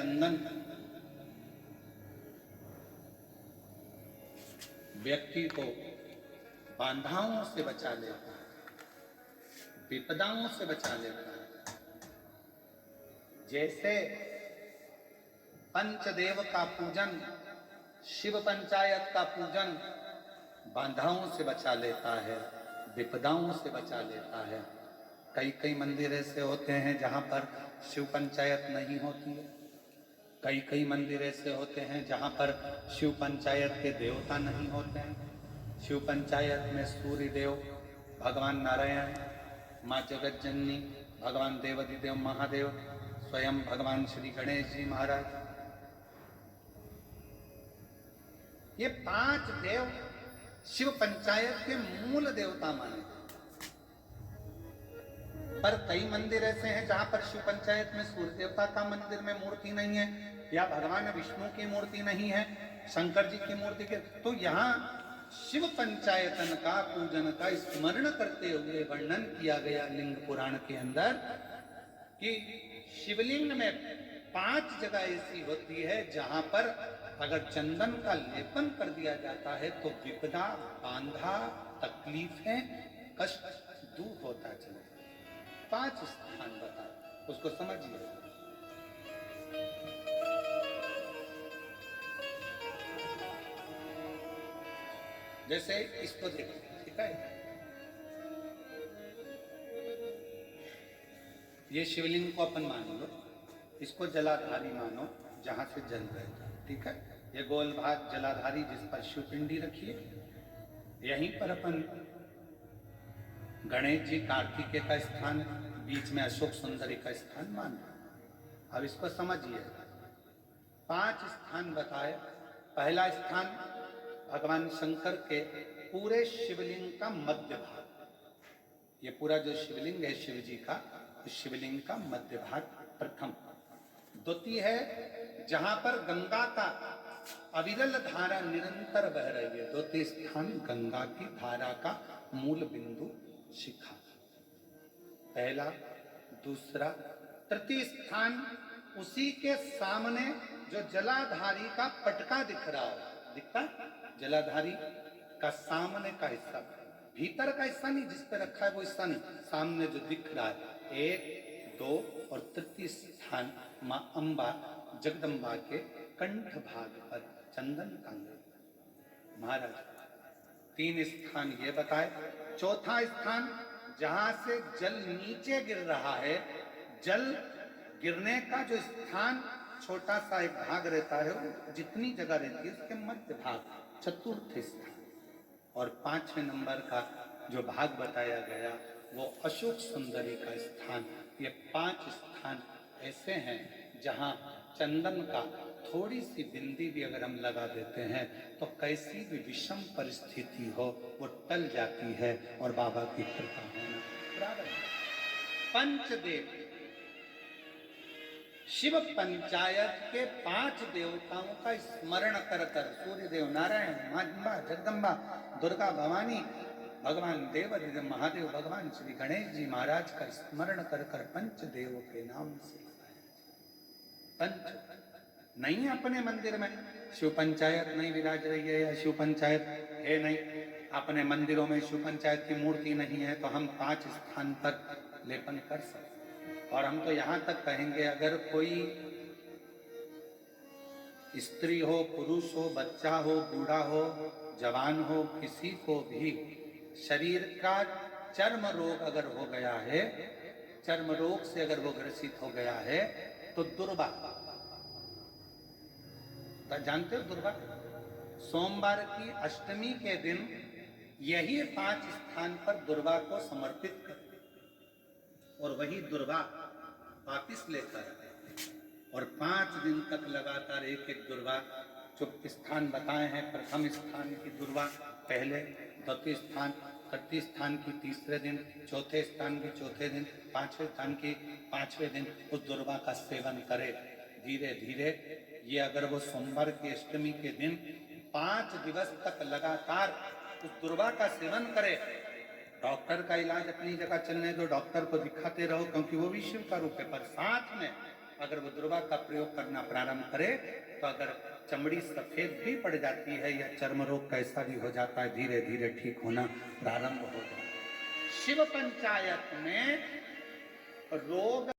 चंदन व्यक्ति को बाधाओं से बचा लेता है, विपदाओं से बचा लेता है। जैसे पंचदेव का पूजन, शिव पंचायत का पूजन बाधाओं से बचा लेता है, विपदाओं से बचा लेता है। कई कई मंदिर ऐसे होते हैं जहाँ पर शिव पंचायत नहीं होती है, कई कई मंदिर ऐसे होते हैं जहाँ पर शिव पंचायत के देवता नहीं होते हैं। शिव पंचायत में सूर्य देव, भगवान नारायण, माँ जगत जननी, भगवान देवाधिदेव महादेव, स्वयं भगवान श्री गणेश जी महाराज, ये 5 देव शिव पंचायत के मूल देवता माने। पर कई मंदिर ऐसे हैं जहां पर शिव पंचायत में सूर्य देवता का मंदिर में मूर्ति नहीं है, या भगवान विष्णु की मूर्ति नहीं है, शंकर जी की मूर्ति के, तो यहाँ शिव पंचायतन का पूजन का स्मरण करते हुए वर्णन किया गया लिंग पुराण के अंदर कि शिवलिंग में 5 जगह ऐसी होती है जहां पर अगर चंदन का लेपन कर दिया जाता है तो विपदा, बांधा, तकलीफें, कष्ट दूर होता चले। 5 स्थान बताए, उसको समझिए। जैसे इसको देखो, ठीक है, ये शिवलिंग को अपन मान लो, इसको जलाधारी मानो जहां से जल बहता है, ठीक है। ये गोल भाग जलाधारी जिस पर शिवपिंडी रखी है, यहीं पर अपन गणेश जी, कार्तिकेय का स्थान, बीच में अशोक सुंदरी का स्थान मान लो। अब इसको समझिए, 5 स्थान बताए। पहला स्थान भगवान शंकर के पूरे शिवलिंग का मध्य भाग, ये पूरा जो शिवलिंग है शिव जी का, उस शिवलिंग का मध्य भाग प्रथम। द्वितीय है जहां पर गंगा का अविरल धारा निरंतर बह रही है, द्वितीय स्थान गंगा की धारा का मूल बिंदु शिखा, पहला, दूसरा। तृतीय स्थान उसी के सामने जो जलाधारी का पटका दिख रहा है, दिखता, जलाधारी का सामने का हिस्सा, भीतर का हिस्सा नहीं, जिस पे रखा है वो हिस्सा नहीं, सामने जो दिख रहा है, 1, 2 और तृतीय स्थान मां अंबा जगदम्बा के कंठ भाग पर चंदन कांगड़ महाराज। 3 स्थान ये बताए। चौथा स्थान जहां से जल नीचे गिर रहा है, जल गिरने का जो स्थान छोटा सा एक भाग रहता है, जितनी जगह रहती है उसके मध्य भाग, चतुर्थ स्थान। और 5वें नंबर का जो भाग बताया गया वो अशोक सुंदरी का स्थान। ये 5 स्थान ऐसे हैं जहां चंदन का थोड़ी सी बिंदी भी अगर हम लगा देते हैं तो कैसी भी विषम परिस्थिति हो वो टल जाती है और बाबा की कृपा होना बराबर है। पंचदेव शिव पंचायत के 5 देवताओं का स्मरण कर कर, सूर्य देव, नारायण, मां अंबा जगदम्बा, दुर्गा भवानी, भगवान देवाधिदेव महादेव, भगवान श्री गणेश जी महाराज का स्मरण कर कर पंचदेव के नाम से पंच नहीं अपने मंदिर में शिव पंचायत नहीं विराज रही है या शिव पंचायत है नहीं, अपने मंदिरों में शिव पंचायत की मूर्ति नहीं है, तो हम 5 स्थान पर लेपन कर सकते। और हम तो यहाँ तक कहेंगे, अगर कोई स्त्री हो, पुरुष हो, बच्चा हो, बूढ़ा हो, जवान हो, किसी को भी शरीर का चर्म रोग अगर हो गया है, चर्म रोग से अगर वो ग्रसित हो गया है, तो दुर्वा, जानते हो दुर्वा, सोमवार की अष्टमी के दिन यही 5 स्थान पर दुर्वा को समर्पित कर और वही दुर्वा वापिस लेकर और 5 दिन तक लगातार एक एक दुर्वा, जो स्थान बताए हैं, प्रथम स्थान की दुर्वा पहले, द्वितीय स्थान, तृतीय स्थान की तीसरे दिन, चौथे स्थान की चौथे दिन, 5वें स्थान की 5वें दिन उस दुर्वा का सेवन करे। धीरे धीरे ये अगर वो सोमवार की अष्टमी के दिन 5 दिवस तक लगातार उस दुर्वा का सेवन करे, डॉक्टर का इलाज अपनी जगह चलने दो, डॉक्टर को दिखाते रहो क्योंकि वो भी शिव का रूप है, पर साथ में अगर वो दुर्वा का प्रयोग करना प्रारंभ करे तो अगर चमड़ी सफेद भी पड़ जाती है या चर्म रोग कैसा भी हो जाता है, धीरे धीरे ठीक होना प्रारंभ हो जाता है। शिव पंचायत में रोग